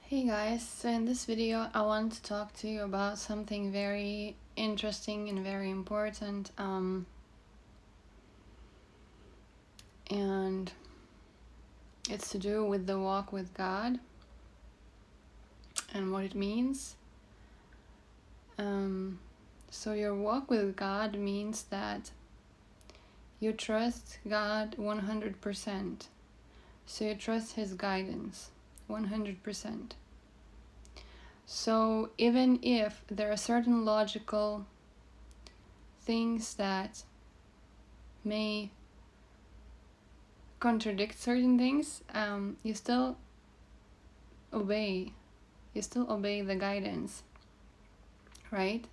Hey guys, so in this video I want to talk to you about something very interesting and very important, and it's to do with the walk with God and what it means. So your walk with God means that you trust God 100%. So you trust His guidance 100%. So even if there are certain logical things that may contradict certain things, you still obey. You still obey the guidance, right?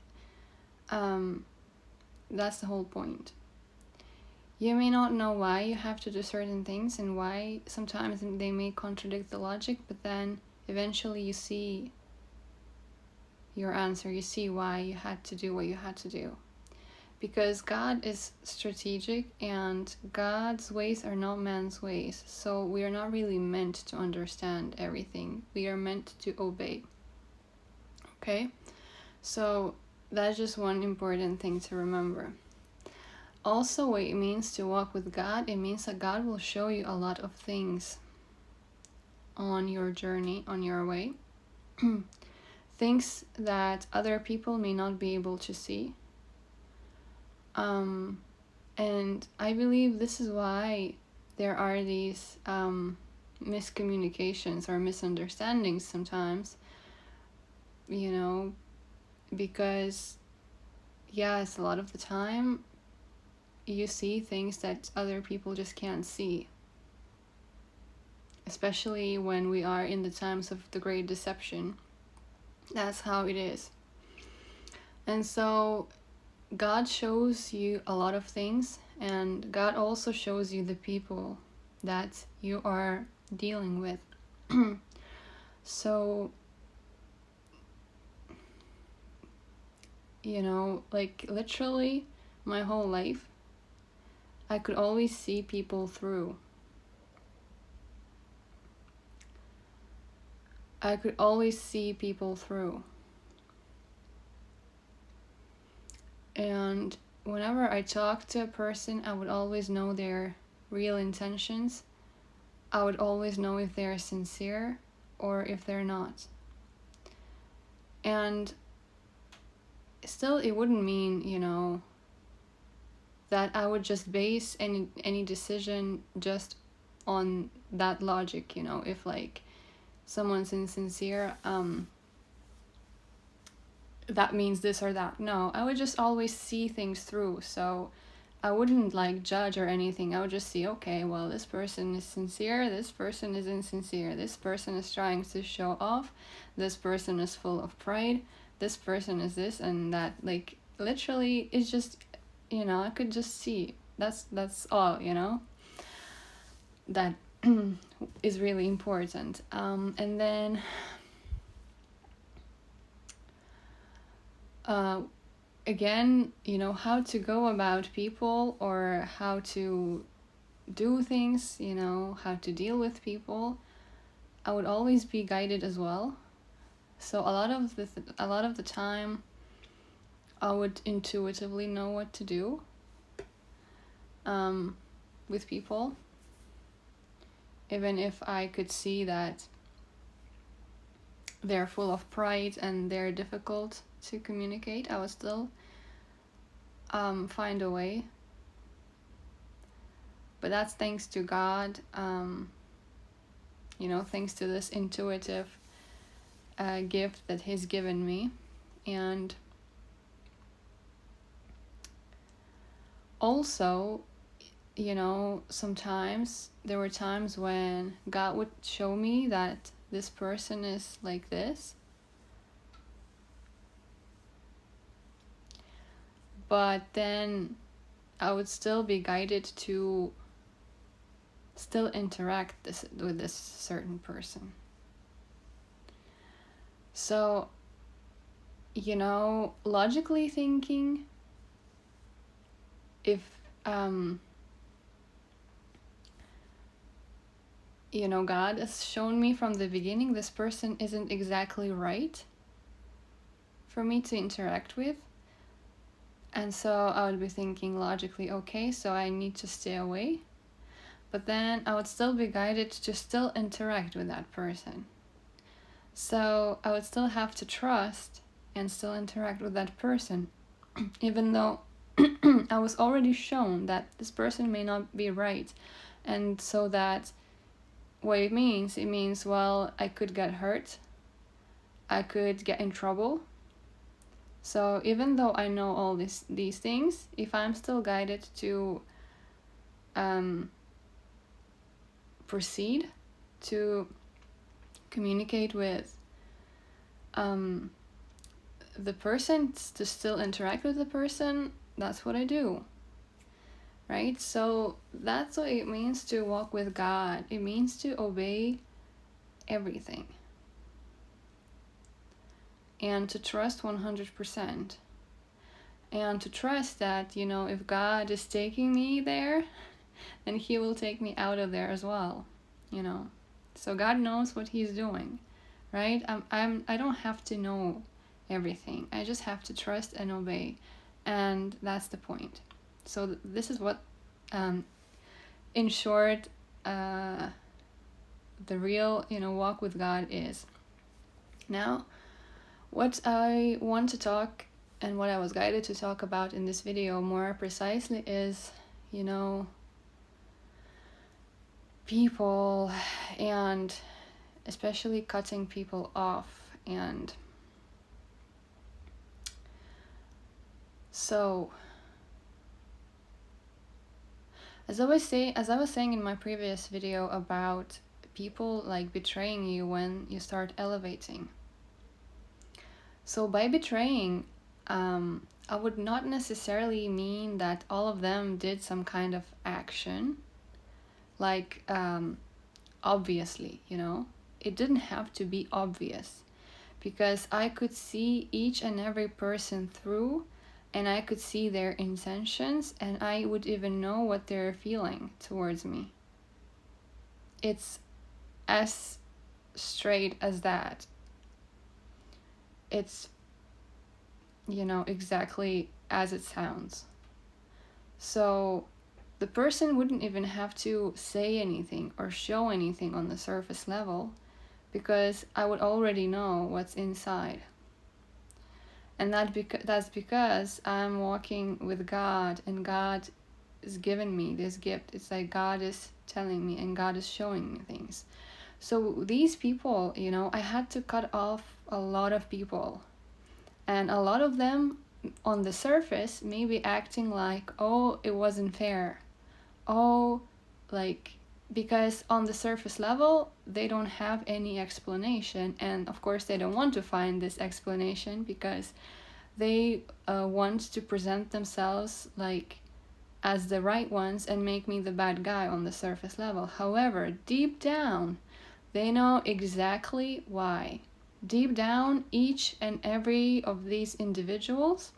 That's the whole point. You may not know why you have to do certain things and why sometimes they may contradict the logic, but then eventually you see your answer. You see why you had to do what you had to do. Because God is strategic and God's ways are not man's ways. So we are not really meant to understand everything. We are meant to obey. Okay? So that's just one important thing to remember. Also, what it means to walk with God, it means that God will show you a lot of things on your journey, on your way. Things that other people may not be able to see. And I believe this is why there are these miscommunications or misunderstandings sometimes, because yes, a lot of the time you see things that other people just can't see, especially when we are in the times of the great deception. That's how it is. And so God shows you a lot of things, and God also shows you the people that you are dealing with. So, like literally my whole life, I could always see people through. I could always see people through. And whenever I talk to a person, I would always know their real intentions. I would always know if they're sincere or if they're not. And still, it wouldn't mean, that I would just base any decision just on that logic, if like someone's insincere, that means this or that. No, I would just always see things through. So I wouldn't like judge or anything. I would just see, okay, well, this person is sincere, this person is insincere, this person is trying to show off, this person is full of pride, this person is this and that. Like literally, it's just, I could just see. That's all, that is really important. And then again, how to go about people or how to do things, how to deal with people, I would always be guided as well. So a lot of the time I would intuitively know what to do with people, even if I could see that they're full of pride and they're difficult to communicate. I would still find a way. But that's thanks to God, thanks to this intuitive gift that He's given me. And also, sometimes there were times when God would show me that this person is like this, but then I would still be guided to still interact with this certain person. So, logically thinking, if God has shown me from the beginning this person isn't exactly right for me to interact with. And so I would be thinking logically, okay, so I need to stay away. But then I would still be guided to still interact with that person. So I would still have to trust and still interact with that person, even though I was already shown that this person may not be right. And so that what it means, well, I could get hurt, I could get in trouble. So even though I know all these things, if I'm still guided to proceed to communicate with the person, to still interact with the person, that's what I do, right? So that's what it means to walk with God. It means to obey everything and to trust 100%, and to trust that, if God is taking me there, then he will take me out of there as well, so God knows what he's doing, right? I don't have to know everything. I just have to trust and obey, and that's the point. So this is what in short the real walk with God is. Now, what I want to talk and what I was guided to talk about in this video more precisely is people, and especially cutting people off. And so as I was saying in my previous video about people like betraying you when you start elevating. So by betraying, I would not necessarily mean that all of them did some kind of action, like obviously, it didn't have to be obvious, because I could see each and every person through, and I could see their intentions, and I would even know what they're feeling towards me. It's as straight as that. It's exactly as it sounds. So the person wouldn't even have to say anything or show anything on the surface level, because I would already know what's inside. And that's because I'm walking with God, and God is giving me this gift. It's like God is telling me and God is showing me things. So these people, I had to cut off a lot of people. And a lot of them on the surface may be acting like, oh, it wasn't fair. Oh, because on the surface level, they don't have any explanation. And of course, they don't want to find this explanation, because they want to present themselves as the right ones and make me the bad guy on the surface level. However, deep down, they know exactly why. Deep down, each and every of these individuals,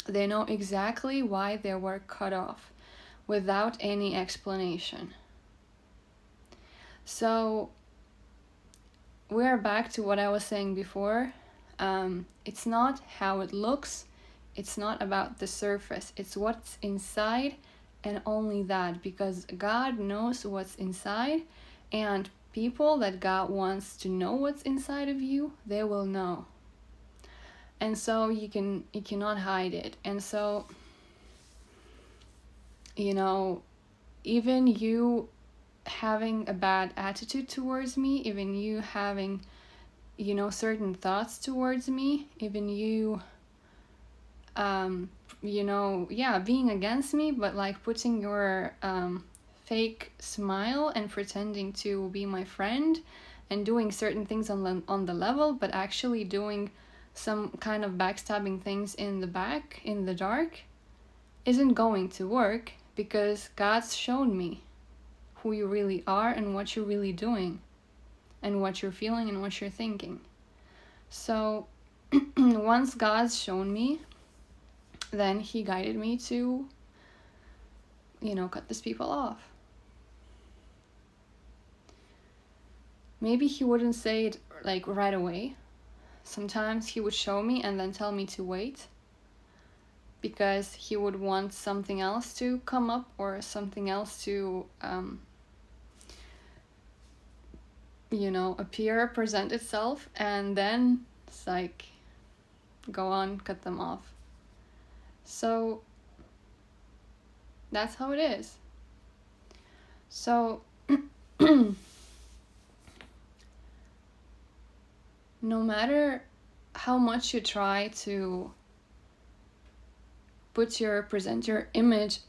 they know exactly why they were cut off without any explanation. So we're back to what I was saying before. It's not how it looks. It's not about the surface. It's what's inside, and only that, because God knows what's inside, and people that God wants to know what's inside of you, they will know. And so you cannot hide it. And so, even you having a bad attitude towards me, even you having, certain thoughts towards me, even you, being against me, but putting your fake smile and pretending to be my friend and doing certain things on the level, but actually doing some kind of backstabbing things in the back, in the dark, isn't going to work, because God's shown me who you really are and what you're really doing and what you're feeling and what you're thinking. So once God's shown me, then he guided me to, cut these people off. maybe he wouldn't say it like right away. Sometimes he would show me and then tell me to wait, because he would want something else to come up or something else to appear, present itself, and then it's like, go on, cut them off. So that's how it is. So no matter how much you try to present your image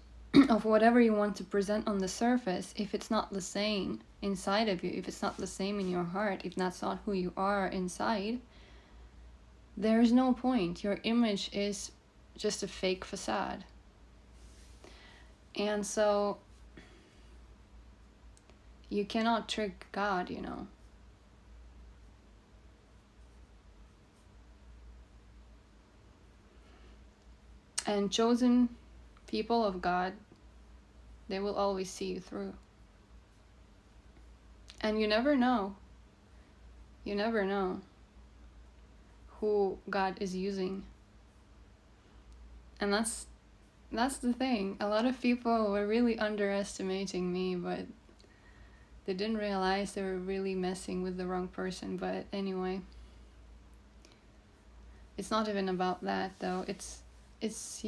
of whatever you want to present on the surface, if it's not the same inside of you, if it's not the same in your heart, if that's not who you are inside, there's no point. Your image is just a fake facade. And so you cannot trick God, And chosen people of God, they will always see you through. And you never know who God is using. And that's the thing. A lot of people were really underestimating me, but they didn't realize they were really messing with the wrong person. But anyway, it's not even about that, though. It's it's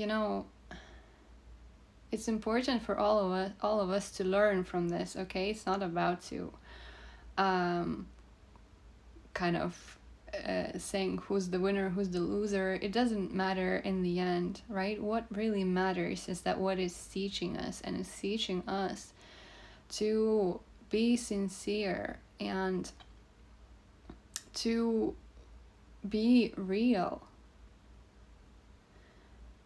important for all of us to learn from this, okay? It's not about to kind of saying who's the winner, who's the loser. It doesn't matter in the end, right? What really matters is that what is teaching us, and is teaching us to be sincere and to be real.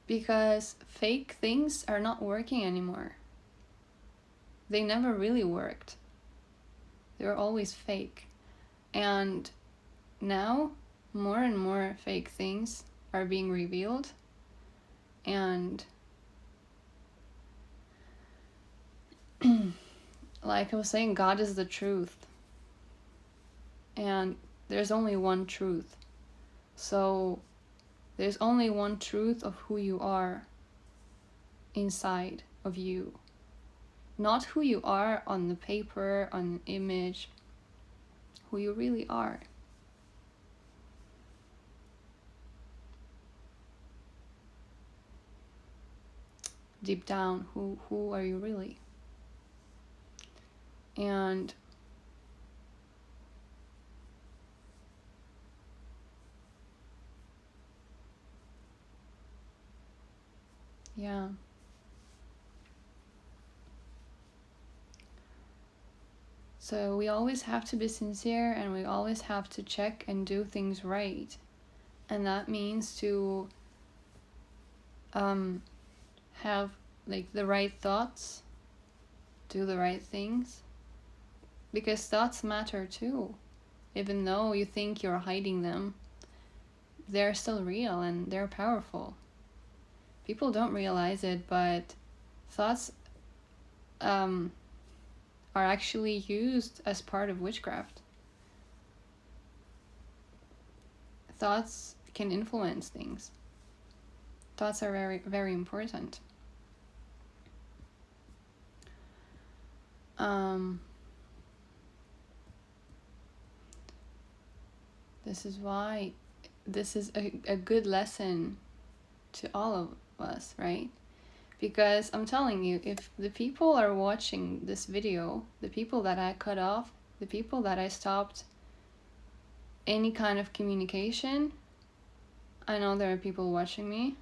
Because fake things are not working anymore. They never really worked. They were always fake. And now, more and more fake things are being revealed. And like I was saying, God is the truth. And there's only one truth. So there's only one truth of who you are inside of you. Not who you are on the paper, on an image. Who you really are. Deep down, who are you really? And yeah. So we always have to be sincere, and we always have to check and do things right. And that means to have like the right thoughts, do the right things. Because thoughts matter too. Even though you think you're hiding them, they're still real and they're powerful. People don't realize it, but thoughts are actually used as part of witchcraft. Thoughts can influence things. Thoughts are very, very important. This is why this is a good lesson to all of us, right? Because I'm telling you, if the people are watching this video, the people that I cut off, the people that I stopped any kind of communication, I know there are people watching me.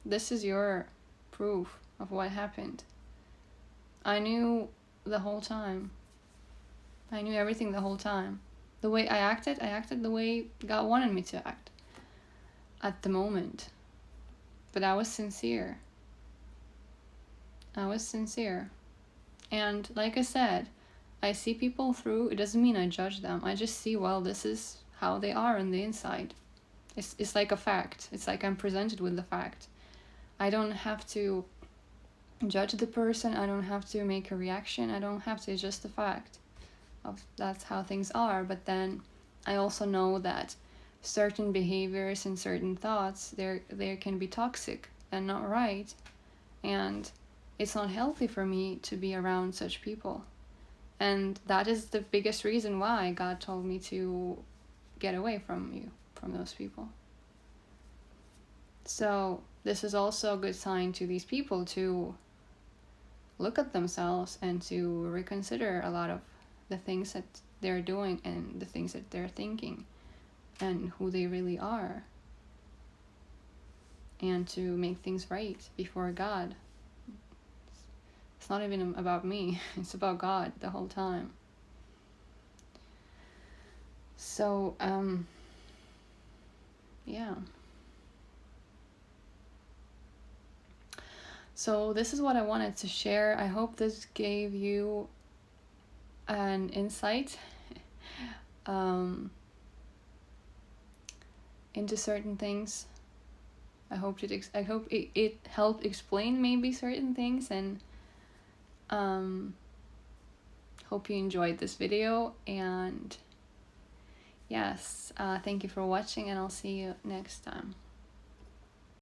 This is your proof of what happened. I knew the whole time. I knew everything the whole time. The way I acted the way God wanted me to act at the moment. But I was sincere. And like I said, I see people through. It doesn't mean I judge them. I just see, well, this is how they are on the inside. It's like a fact. It's like I'm presented with the fact. I don't have to judge the person. I don't have to make a reaction. I don't have to. It's just the fact of that's how things are. But then I also know that certain behaviors and certain thoughts there can be toxic and not right, and it's not healthy for me to be around such people. And that is the biggest reason why God told me to get away from those people. So this is also a good sign to these people to look at themselves and to reconsider a lot of the things that they're doing and the things that they're thinking and who they really are, and to make things right before God. It's not even about me, it's about God the whole time. So yeah. So this is what I wanted to share. I hope this gave you an insight into certain things. I hope it helped explain maybe certain things, and hope you enjoyed this video. And yes, thank you for watching, and I'll see you next time.